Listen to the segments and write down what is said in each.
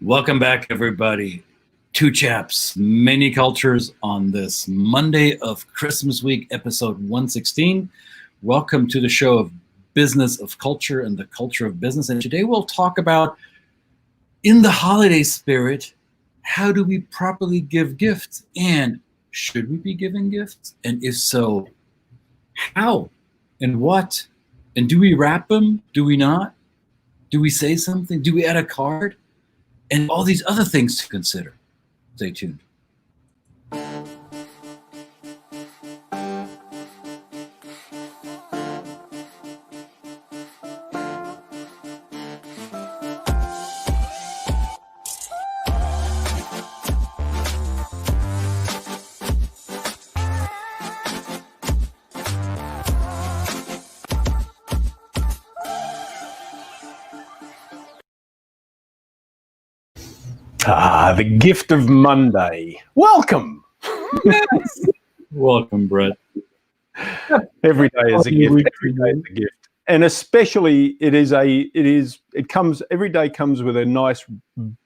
Welcome back, everybody. Two Chaps, many cultures on this Monday of Christmas week, episode 116. Welcome to the show of Business of Culture and the Culture of Business. And today we'll talk about, in the holiday spirit, how do we properly give gifts? And should we be giving gifts? And if so, how and what? And do we wrap them? Do we not? Do we say something? Do we add a card? And all these other things to consider. Stay tuned. The gift of Monday. Welcome. Yes. Welcome, Brett. Every day is a gift. Every day is a gift. And especially every day comes with a nice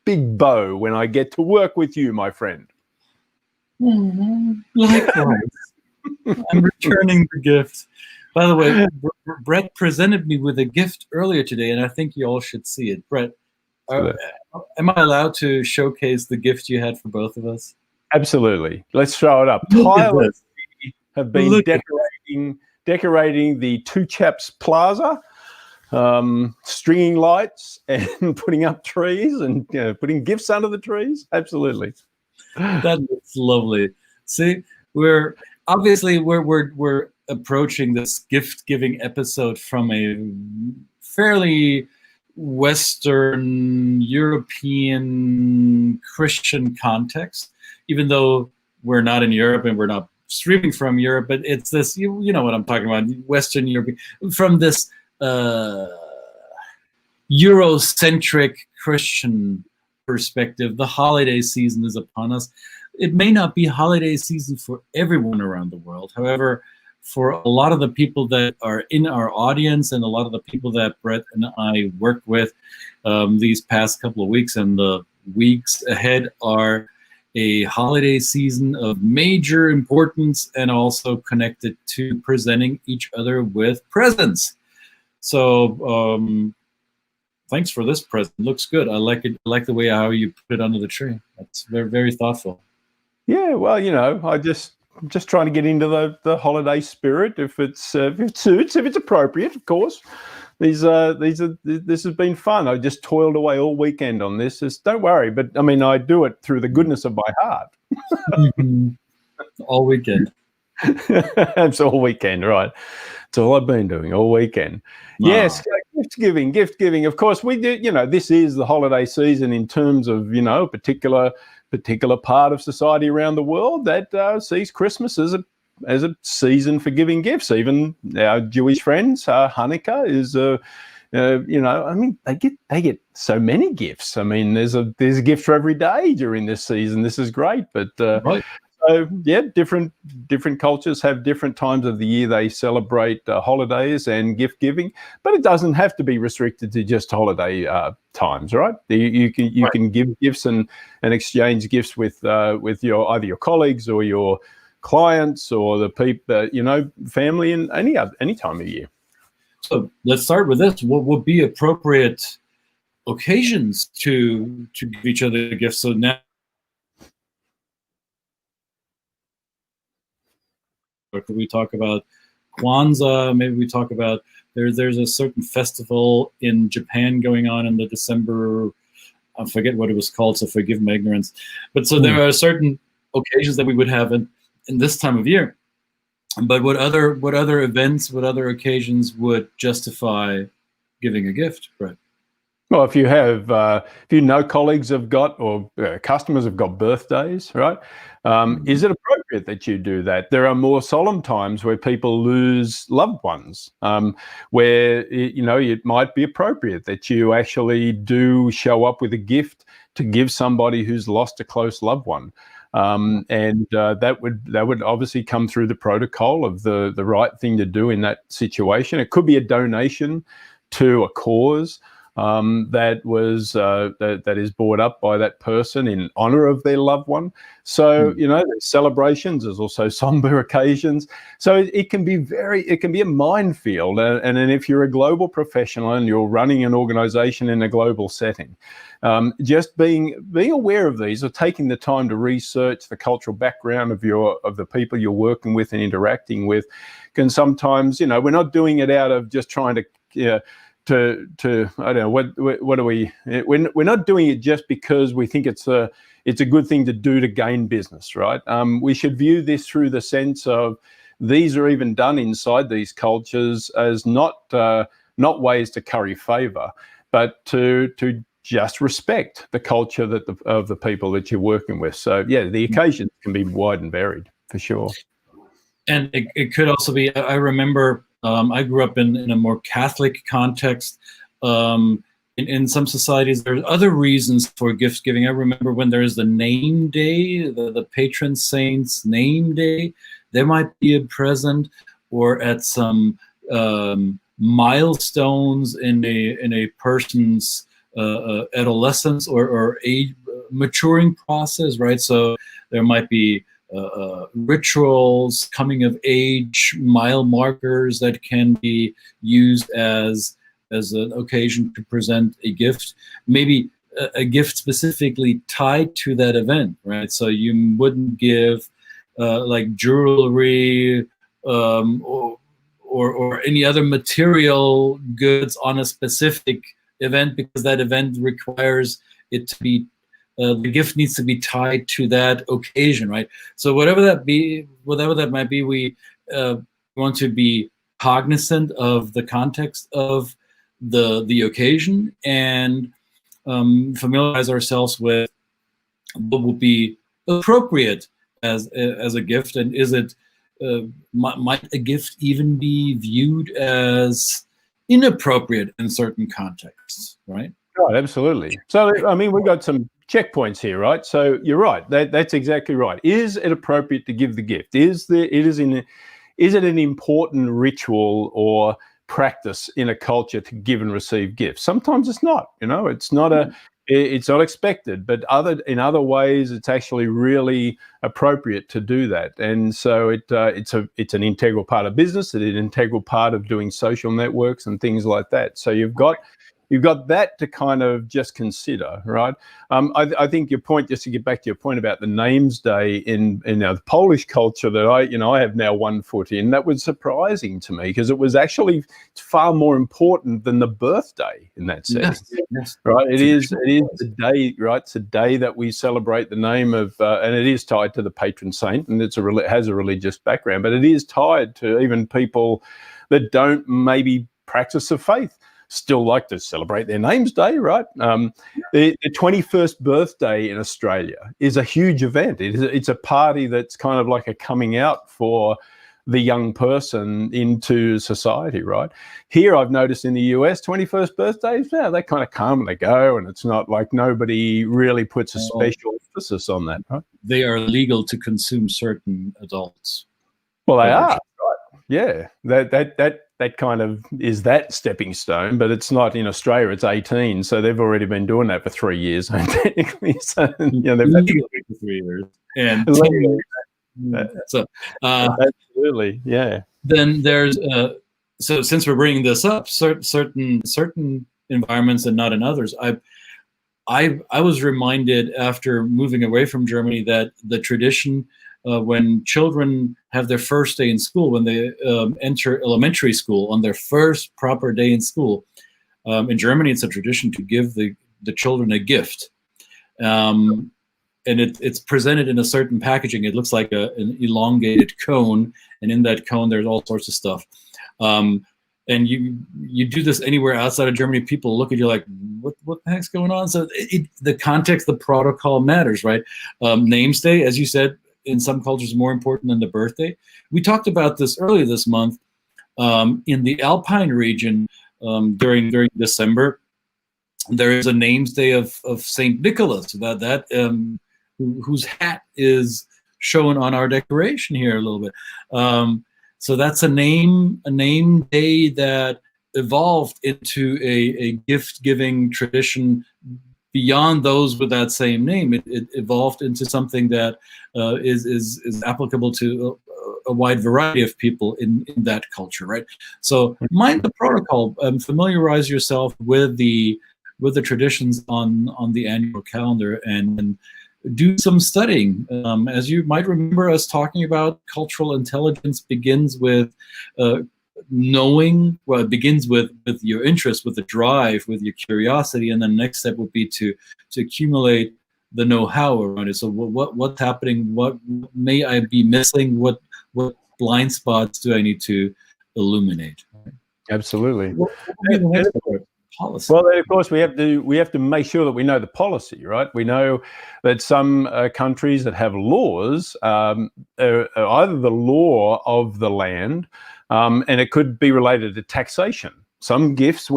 big bow when I get to work with you, my friend. Likewise. I'm returning the gift. By the way, Brett presented me with a gift earlier today, and I think you all should see it. Brett, am I allowed to showcase the gift you had for both of us? Absolutely. Let's throw it up. Tyler have been decorating the Two Chaps Plaza, stringing lights and putting up trees and putting gifts under the trees. Absolutely. That looks lovely. See, we're approaching this gift-giving episode from a fairly Western European Christian context, even though we're not in Europe and we're not streaming from Europe, but it's this, you know what I'm talking about, Western Europe, from this Eurocentric Christian perspective. The holiday season is upon us. It may not be holiday season for everyone around the world. However, for a lot of the people that are in our audience and a lot of the people that Brett and I work with these past couple of weeks and the weeks ahead are a holiday season of major importance and also connected to presenting each other with presents. So thanks for this present. Looks good. I like it. I like the way how you put it under the tree. That's very, very thoughtful. Yeah, well, I'm just trying to get into the holiday spirit. If it suits, if it's appropriate, of course. This has been fun. I just toiled away all weekend on this. Don't worry, but I mean, I do it through the goodness of my heart. All weekend. It's all weekend, right? It's all I've been doing all weekend. Wow. Yes, gift giving. Of course, we do. This is the holiday season in terms of a particular part of society around the world that sees Christmas as a season for giving gifts. Even our Jewish friends, Hanukkah is they get so many gifts. I mean, there's a gift for every day during this season. This is great, but right. So yeah, different cultures have different times of the year they celebrate holidays and gift giving, but it doesn't have to be restricted to just holiday times, right? You can give gifts and exchange gifts with your either your colleagues or your clients or the people, family, and any time of year. So let's start with this. What would be appropriate occasions to give each other gifts? So now, could we talk about Kwanzaa? Maybe we talk about there's a certain festival in Japan going on in the December. I forget what it was called, so forgive my ignorance. But so there are certain occasions that we would have in this time of year. But what other events, what other occasions would justify giving a gift, Brett? Well, if colleagues have got or customers have got birthdays, right? Is it appropriate that you do that? There are more solemn times where people lose loved ones, where it might be appropriate that you actually do show up with a gift to give somebody who's lost a close loved one. And that would obviously come through the protocol of the right thing to do in that situation. It could be a donation to a cause. that is brought up by that person in honor of their loved one. So there's celebrations. There's also somber occasions. So it can be a minefield. And then if you're a global professional and you're running an organization in a global setting, just being aware of these, or taking the time to research the cultural background of the people you're working with and interacting with, can sometimes, we're not doing it out of just trying to I don't know, what are we? We're not doing it just because we think it's a good thing to do to gain business, right? We should view this through the sense of these are even done inside these cultures as not ways to curry favor, but to just respect the culture of the people that you're working with. So yeah, the occasions can be wide and varied for sure. And it could also be, I remember, I grew up in a more Catholic context. In some societies, there's other reasons for gift giving. I remember when there's the name day, the patron saint's name day, there might be a present, or at some milestones in a person's adolescence or age maturing process, right? So there might be rituals, coming of age, mile markers that can be used as an occasion to present a gift, maybe a gift specifically tied to that event, right? So you wouldn't give like jewelry or any other material goods on a specific event, because that event requires it to be the gift needs to be tied to that occasion, right? So whatever that might be, we want to be cognizant of the context of the occasion, and familiarize ourselves with what would be appropriate as a gift, and is it might a gift even be viewed as inappropriate in certain contexts, right? Right, absolutely. So, I mean, we've got some checkpoints here, right? So you're right. That's exactly right. Is it appropriate to give the gift? Is it an important ritual or practice in a culture to give and receive gifts? Sometimes it's not. It's not it's not expected, but in other ways, it's actually really appropriate to do that. And so it's an integral part of business. It's an integral part of doing social networks and things like that. So you've got that to kind of just consider, right? I think your point, just to get back to your point about the names day in the Polish culture that I have now one foot in, that was surprising to me, because it was actually far more important than the birthday in that setting. Yes. Right? It is the day, right? It's a day that we celebrate the name of, and it is tied to the patron saint, and it has a religious background, but it is tied to even people that don't maybe practice the faith. Still like to celebrate their names day, right? The 21st birthday in Australia is a huge event. It's a party that's kind of like a coming out for the young person into society, right? Here, I've noticed in the US, 21st birthdays, yeah, they kind of come and they go, and it's not like nobody really puts a special emphasis on that, right? They are legal to consume certain adults. Well, they are, right? Yeah, that kind of is that stepping stone, but it's not in Australia. It's 18, so they've already been doing that for 3 years, technically. So they've legally for 3 years, and so absolutely, yeah. Then there's so since we're bringing this up, certain environments and not in others. I was reminded after moving away from Germany that the tradition. When children have their first day in school, when they enter elementary school on their first proper day in school, in Germany, it's a tradition to give the children a gift. And it's presented in a certain packaging. It looks like an elongated cone, and in that cone, there's all sorts of stuff. And you do this anywhere outside of Germany, people look at you like, what the heck's going on? So the context, the protocol matters, right? Names Day, as you said, in some cultures more important than the birthday. We talked about this earlier this month in the Alpine region during December. There is a names day of Saint Nicholas, whose hat is shown on our decoration here a little bit. So that's a name day that evolved into a gift-giving tradition beyond those with that same name. It evolved into something that is applicable to a wide variety of people in that culture, right? So mind the protocol, familiarize yourself with the traditions on the annual calendar, and do some studying. As you might remember us talking about, cultural intelligence begins with knowing. Well, it begins with your interest, with the drive, with your curiosity, and then the next step would be to accumulate the know-how around it. So what's happening? What may I be missing? What blind spots do I need to illuminate? Absolutely. What would be the next part? Policy. Well, then, of course, we have to make sure that we know the policy, right? We know that some countries that have laws are either the law of the land, and it could be related to taxation. Some gifts,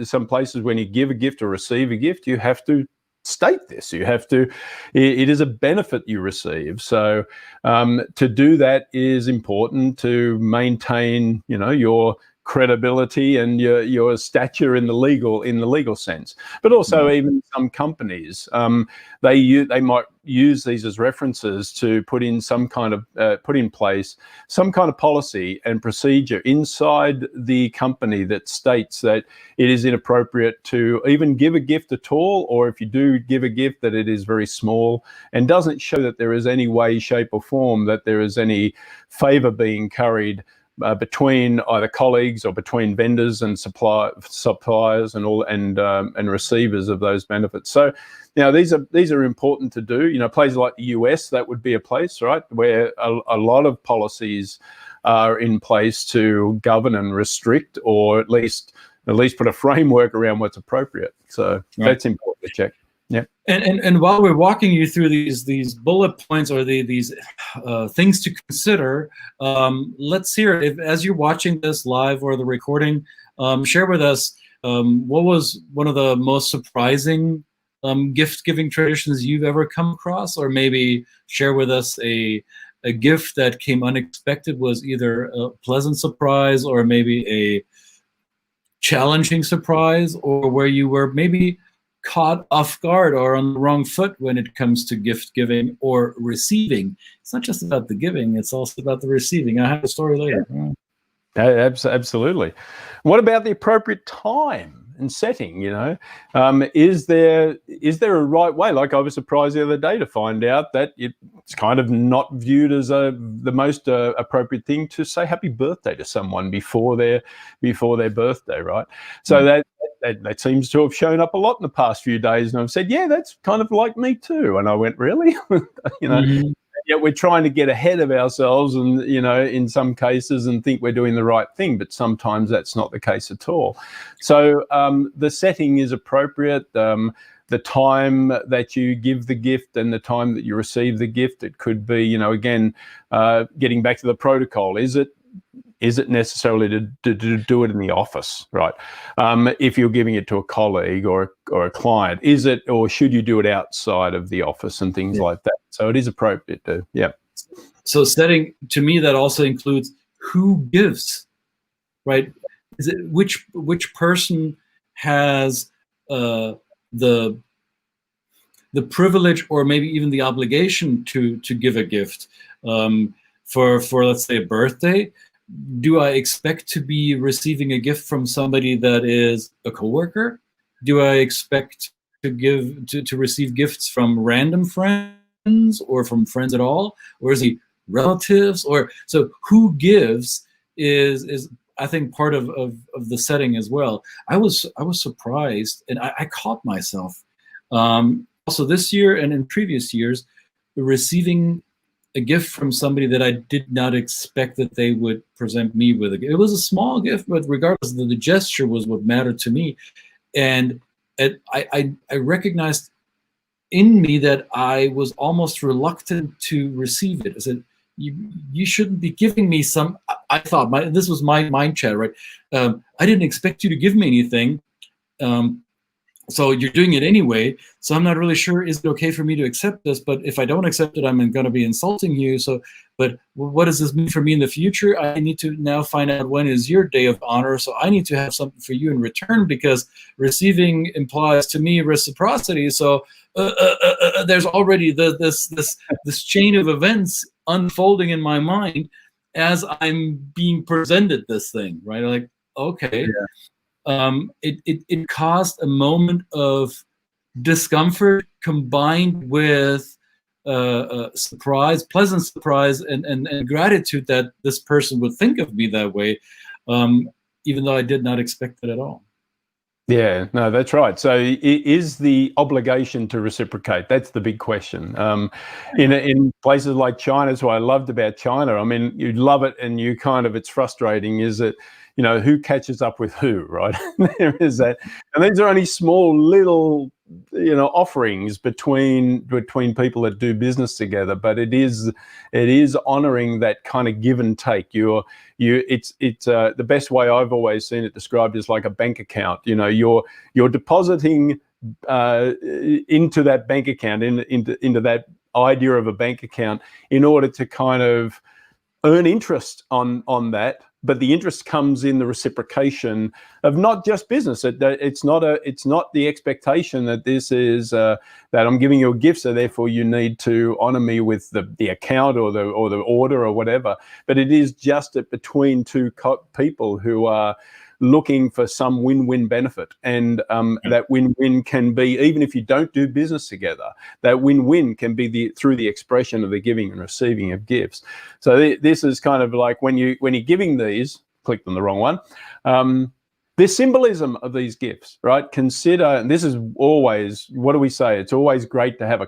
some places when you give a gift or receive a gift, you have to state this. You have to. It is a benefit you receive. So to do that is important to maintain, your credibility and your stature in the legal sense. But also even some companies, they might use these as references to put in place some kind of policy and procedure inside the company that states that it is inappropriate to even give a gift at all, or if you do give a gift, that it is very small and doesn't show that there is any way, shape or form that there is any favor being carried between either colleagues or between vendors and suppliers and receivers of those benefits. So, these are important to do. Places like the US, that would be a place, right, where a lot of policies are in place to govern and restrict, or at least put a framework around what's appropriate. So that's important to check. Yeah. And while we're walking you through these bullet points or these things to consider, let's hear it. As you're watching this live or the recording, share with us what was one of the most surprising gift-giving traditions you've ever come across, or maybe share with us a gift that came unexpected, was either a pleasant surprise or maybe a challenging surprise, or where you were maybe caught off guard or on the wrong foot when it comes to gift giving or receiving. It's not just about the giving, it's also about the receiving. I have a story later. Absolutely. What about the appropriate time and setting? Is there a right way? Like, I was surprised the other day to find out that it's kind of not viewed as the most appropriate thing to say happy birthday to someone before their birthday, right? So that seems to have shown up a lot in the past few days, and I've said, yeah, that's kind of like me too. And I went, really? Yet we're trying to get ahead of ourselves, and in some cases, and think we're doing the right thing, but sometimes that's not the case at all. So the setting is appropriate. The time that you give the gift and the time that you receive the gift, it could be, again, getting back to the protocol. Is it necessarily to do it in the office, right? If you're giving it to a colleague or a client, is it, or should you do it outside of the office and things like that? So it is appropriate to, So setting, to me, that also includes who gives, right? Is it which person has the privilege or maybe even the obligation to give a gift for let's say a birthday? Do I expect to be receiving a gift from somebody that is a coworker? Do I expect to receive gifts from random friends or from friends at all? Or is it relatives? Or so who gives is I think part of the setting as well. I was surprised, and I caught myself also this year and in previous years receiving a gift from somebody that I did not expect that they would present me with a gift. It was a small gift, but regardless, the gesture was what mattered to me. And I recognized in me that I was almost reluctant to receive it. I said, you shouldn't be giving me some, I thought, this was my mind chat, right? I didn't expect you to give me anything. So you're doing it anyway. So I'm not really sure, is it okay for me to accept this? But if I don't accept it, I'm going to be insulting you. So, but what does this mean for me in the future? I need to now find out when is your day of honor. So I need to have something for you in return, because receiving implies to me reciprocity. So there's already this chain of events unfolding in my mind as I'm being presented this thing, right? Like, okay. Yeah. It caused a moment of discomfort combined with surprise, pleasant surprise, and gratitude that this person would think of me that way, even though I did not expect it at all. Yeah, no, that's right. So is the obligation to reciprocate? That's the big question. In places like China, that's what I loved about China. I mean, you love it and you kind of, it's frustrating, is that, you know, who catches up with who, right? There is that. And these are only small little, you know, offerings between people that do business together, but it is honoring that kind of give and take. It's the best way I've always seen it described is like a bank account. You know, you're depositing into that bank account, into that idea of a bank account, in order to kind of earn interest on that. But the interest comes in the reciprocation of not just business. It's not the expectation that this is that I'm giving you a gift, so therefore you need to honor me with the account or the order or whatever. But it is just between two people who are looking for some win-win benefit, and that win-win can be, even if you don't do business together, that win-win can be through the expression of the giving and receiving of gifts. So this is kind of like when you're giving these, clicked on the wrong one, the symbolism of these gifts, right? Consider, and this is always, what do we say? It's always great to have a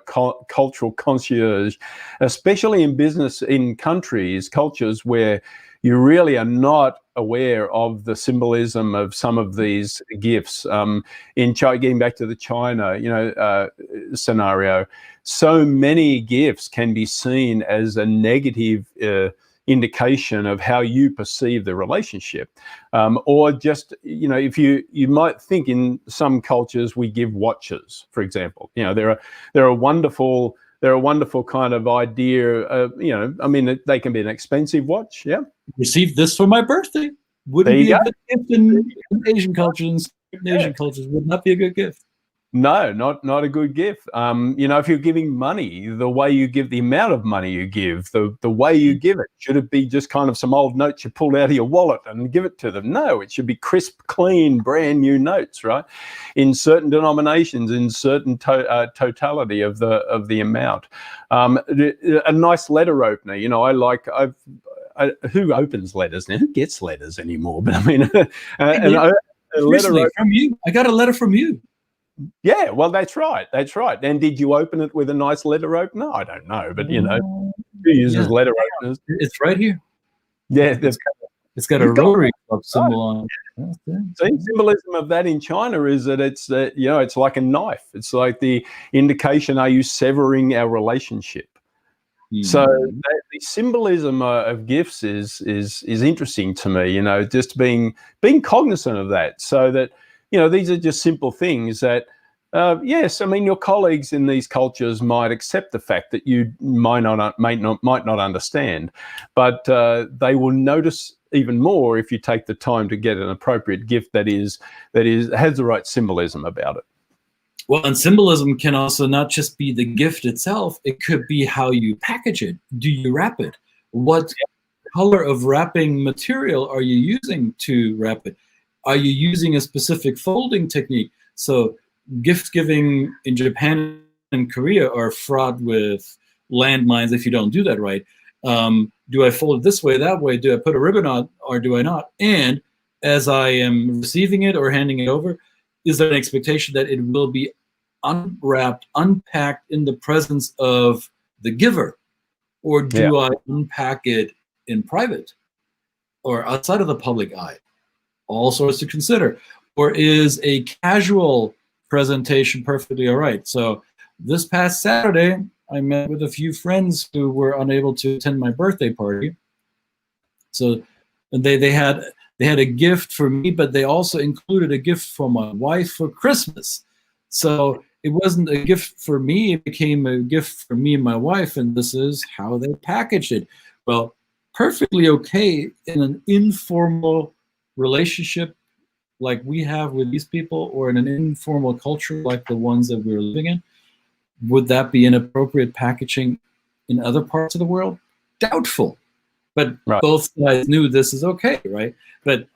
cultural concierge, especially in business, in cultures where you really are not aware of the symbolism of some of these gifts. In China, getting back to the China, scenario, so many gifts can be seen as a negative indication of how you perceive the relationship, or just, you know, if you might think in some cultures we give watches, for example. You know, they're a wonderful kind of idea. You know, I mean, they can be an expensive watch. Yeah. Received this for my birthday. Wouldn't be a good gift in Asian cultures. In Asian cultures would not be a good gift. No, not a good gift. You know, if you're giving money, the way you give, the amount of money you give, the way you give it, should it be just kind of some old notes you pulled out of your wallet and give it to them? No, it should be crisp, clean, brand new notes, right? In certain denominations, in certain totality of the amount. A nice letter opener. You know, who opens letters now? Who gets letters anymore? But I mean, from you. I got a letter from you. Yeah, well, that's right. That's right. And did you open it with a nice letter opener? I don't know, but you know, who uses letter openers? It's right here. Yeah, it's got a Rotary Club symbol on it. So the symbolism of that in China is that it's you know, it's like a knife. It's like the indication: are you severing our relationship? So the symbolism of gifts is interesting to me. You know, just being cognizant of that, so that, you know, these are just simple things that, yes, I mean, your colleagues in these cultures might accept the fact that you might not understand, but they will notice even more if you take the time to get an appropriate gift that has the right symbolism about it. Well, and symbolism can also not just be the gift itself. It could be how you package it. Do you wrap it? What color of wrapping material are you using to wrap it? Are you using a specific folding technique? So gift giving in Japan and Korea are fraught with landmines if you don't do that right. Do I fold it this way, that way? Do I put a ribbon on, or do I not? And as I am receiving it or handing it over, is there an expectation that it will be unwrapped, unpacked in the presence of the giver? Or do I unpack it in private or outside of the public eye? All sorts to consider. Or is a casual presentation perfectly all right? So this past Saturday, I met with a few friends who were unable to attend my birthday party. So they had a gift for me, but they also included a gift for my wife for Christmas. So it wasn't a gift for me, it became a gift for me and my wife, and this is how they packaged it. Well, perfectly okay in an informal relationship like we have with these people, or in an informal culture like the ones that we're living in. Would that be inappropriate packaging in other parts of the world? Doubtful. But Right. both sides knew this is okay, right? But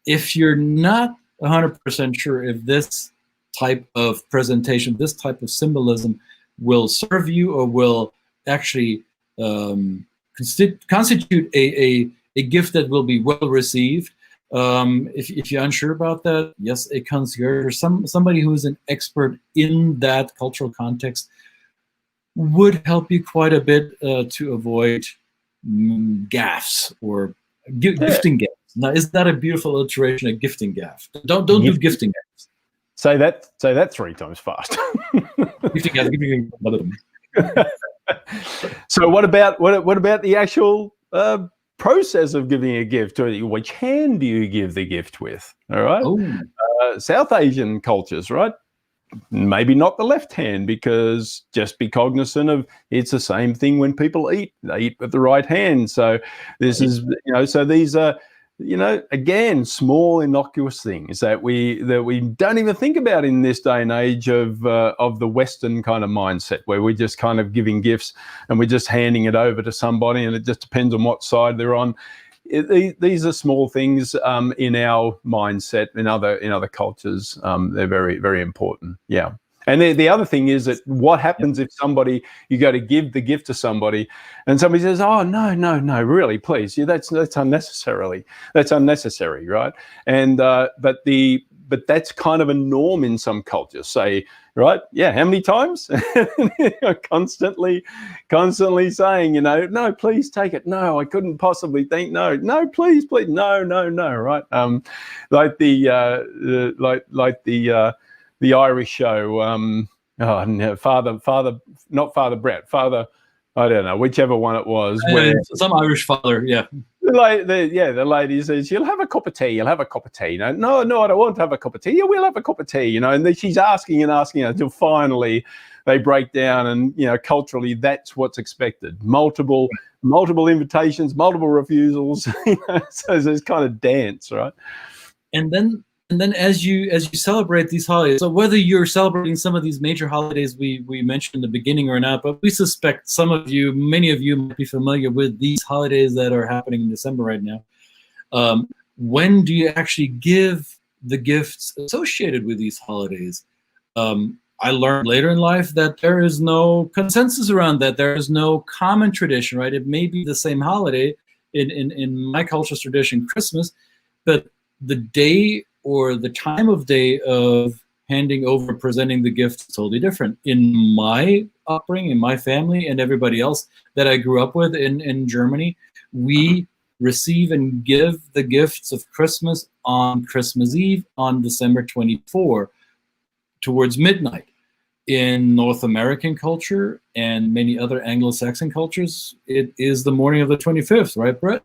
if you're not 100% sure if this type of presentation, this type of symbolism will serve you or will actually constitute a gift that will be well received, if you're unsure about that, yes, a concierge or somebody who is an expert in that cultural context would help you quite a bit to avoid gaffes or gifting gaffes. Now, is that a beautiful illustration of gifting gaff? Don't do gifting gaffes. Say that 3 times fast. Gifting gaffes. So what about the actual process of giving a gift? Which hand do you give the gift with? All right. Oh. South Asian cultures, right? Maybe not the left hand, because just be cognizant of it's the same thing when people eat. They eat with the right hand. So this is, so these are, again, small innocuous things that we don't even think about in this day and age of the Western kind of mindset, where we're just kind of giving gifts and we're just handing it over to somebody, and it just depends on what side they're on. These are small things in our mindset. In other cultures, they're very, very important. Yeah. And the other thing is that what happens if you go to give the gift to somebody and somebody says, oh, no, really, please. Yeah, that's unnecessary, right? And but that's kind of a norm in some cultures. Say, right? Yeah, how many times? constantly saying, no, please take it. No, I couldn't possibly think. No, please, no, right? Like the Irish show, Father, not Father Brett, Father, I don't know, whichever one it was. Where some Irish father, yeah. The lady says, you'll have a cup of tea. No, I don't want to have a cup of tea. Yeah, we'll have a cup of tea, and then she's asking until finally they break down, and, culturally, that's what's expected. Multiple invitations, multiple refusals, so there's kind of dance, right? And then as you celebrate these holidays, so whether you're celebrating some of these major holidays we mentioned in the beginning or not, but we suspect many of you might be familiar with these holidays that are happening in December right now. When do you actually give the gifts associated with these holidays? I learned later in life that there is no consensus around that. There is no common tradition, right? It may be the same holiday in my culture's tradition, Christmas, but the day or the time of day of handing over, presenting the gift is totally different. In my upbringing, in my family, and everybody else that I grew up with in Germany, we receive and give the gifts of Christmas on Christmas Eve on December 24 towards midnight. In North American culture and many other Anglo-Saxon cultures, it is the morning of the 25th, right, Brett?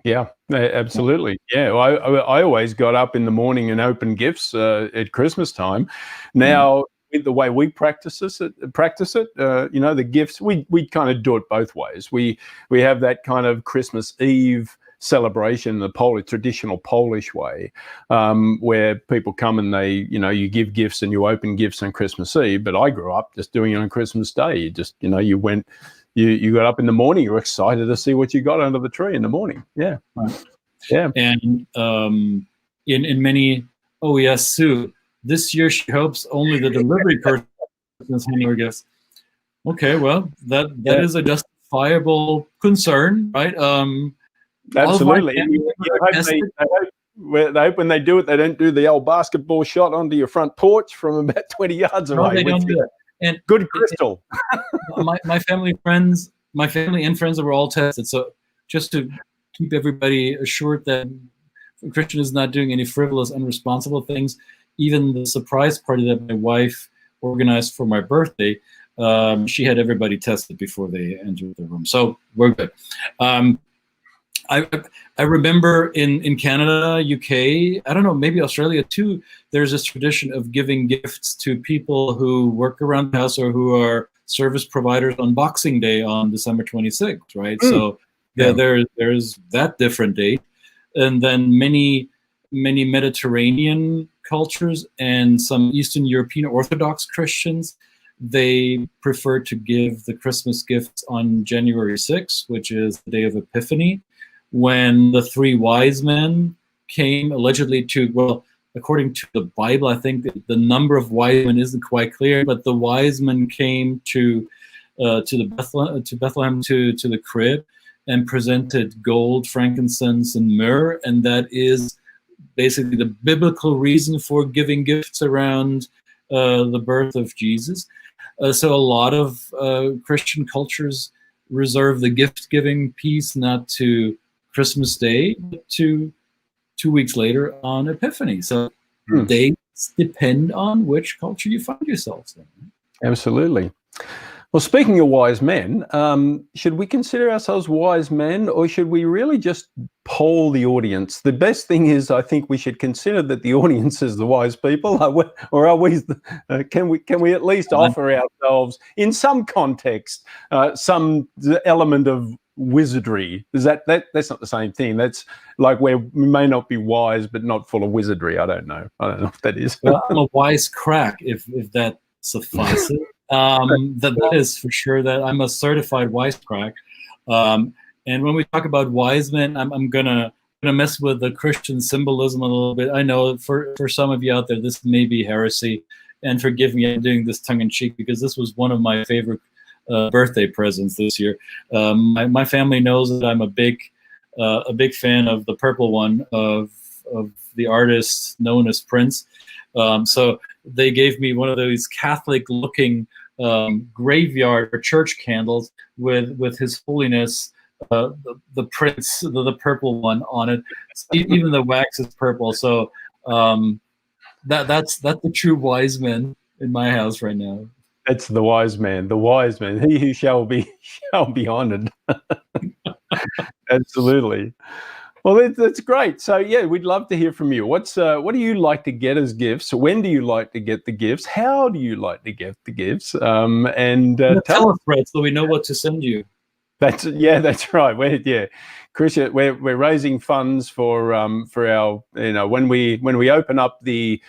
Yeah, absolutely. Yeah, well, I always got up in the morning and opened gifts at Christmas time. Now, with the way we practice it, the gifts, we kind of do it both ways. We have that kind of Christmas Eve celebration, the traditional Polish way, where people come and they, you give gifts and you open gifts on Christmas Eve. But I grew up just doing it on Christmas Day. You just, you went. You got up in the morning. You were excited to see what you got under the tree in the morning. Yeah, yeah. And in many, oh yes, Sue. This year she hopes only the delivery person is handing her gifts. Okay, well that is a justifiable concern, right? Absolutely. They hope when they do it, they don't do the old basketball shot onto your front porch from about 20 yards away. No, they don't do that. And good crystal. my family and friends were all tested. So just to keep everybody assured that Christian is not doing any frivolous, unresponsible things. Even the surprise party that my wife organized for my birthday, she had everybody tested before they entered the room. So we're good. I I remember in Canada, UK, I don't know, maybe Australia too, there's this tradition of giving gifts to people who work around the house or who are service providers on Boxing Day on December 26th, right? So Yeah. there's that different date. And then many Mediterranean cultures and some Eastern European Orthodox Christians, they prefer to give the Christmas gifts on January 6th, which is the day of Epiphany, when the three wise men came allegedly to, well, according to the Bible, I think the number of wise men isn't quite clear, but the wise men came to Bethlehem, to the crib, and presented gold, frankincense, and myrrh, and that is basically the biblical reason for giving gifts around the birth of Jesus. So a lot of Christian cultures reserve the gift-giving piece not to Christmas Day, but to 2 weeks later on Epiphany. So dates depend on which culture you find yourselves in. Absolutely. Well, speaking of wise men, should we consider ourselves wise men, or should we really just poll the audience? The best thing is, I think we should consider that the audience is the wise people, or are we? Can we at least offer ourselves, in some context, some element of wizardry? Is that's not the same thing? That's like we may not be wise, but not full of wizardry. I don't know if that is. Well, I'm a wise crack, if that suffices. That is for sure. That I'm a certified wisecrack. And when we talk about wise men, I'm gonna mess with the Christian symbolism a little bit. I know for some of you out there, this may be heresy, and forgive me, I'm doing this tongue in cheek because this was one of my favorite birthday presents this year. My family knows that I'm a big fan of the purple one of the artist known as Prince. So they gave me one of those Catholic-looking graveyard or church candles with His Holiness, the Prince, the purple one on it. Even the wax is purple. So that's the true wise man in my house right now. That's the wise man. The wise man. He who shall be honored. Absolutely. Well, that's great. So yeah, we'd love to hear from you. What do you like to get as gifts? When do you like to get the gifts? How do you like to get the gifts? Tell us, Fred, so we know what to send you. That's right. Chris, we're raising funds for our, when we open up the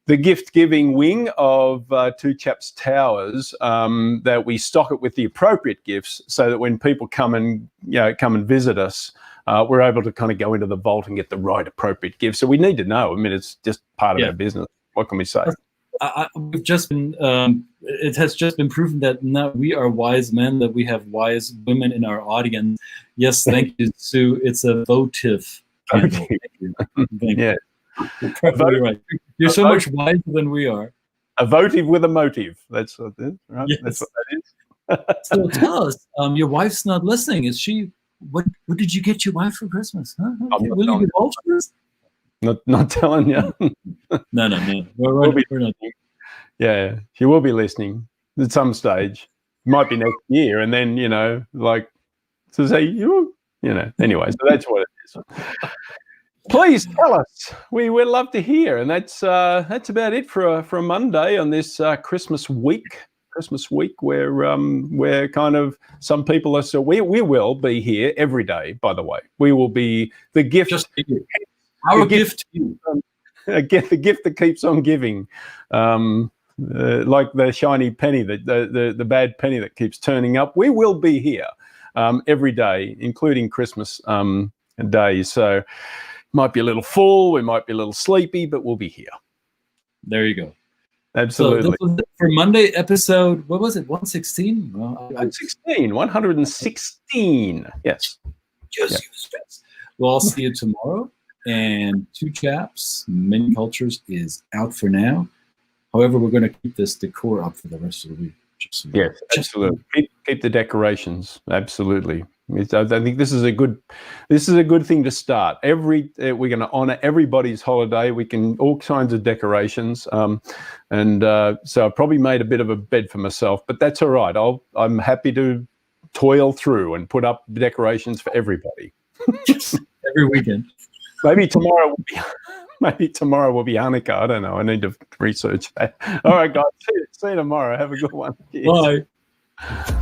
gift giving wing of Two Chaps Towers, that we stock it with the appropriate gifts, so that when people come and visit us, we're able to kind of go into the vault and get the right appropriate gift. So we need to know. I mean, it's just part of our business. What can we say? We've just been. It has just been proven that now we are wise men, that we have wise women in our audience. Yes, thank you, Sue. It's a votive candle. Thank you. Thank you. You're perfectly right. You're so much wiser than we are. A votive with a motive. That's what it is, right? Yes. That's what that is. So tell us, your wife's not listening. Is she? What did you get your wife for Christmas? Huh? Will you get vultures? Not telling you. No. We're not. Yeah, she will be listening at some stage. Might be next year, and then to say Anyway, so that's what it is. Please tell us. We'd love to hear, and that's about it for a Monday on this Christmas week. Christmas week, where kind of some people are. So we will be here every day. By the way, we will be the gift. Just our gift to you. The gift that keeps on giving, like the shiny penny, the bad penny that keeps turning up. We will be here every day, including Christmas days. So might be a little full, we might be a little sleepy, but we'll be here. There you go. Absolutely. So this was it for Monday episode, what was it, 116? Well, 116. Yes. We'll all see you tomorrow. And Two Chaps, Many Cultures is out for now. However, we're going to keep this decor up for the rest of the week. Yes, absolutely. Keep the decorations. Absolutely. I think this is a good thing to start. We're going to honor everybody's holiday. We can all kinds of decorations, so I probably made a bit of a bed for myself, but that's all right. I'm happy to toil through and put up decorations for everybody. Every weekend. Maybe tomorrow will be Hanukkah. I don't know. I need to research that. All right, guys. See you tomorrow. Have a good one. Cheers. Bye.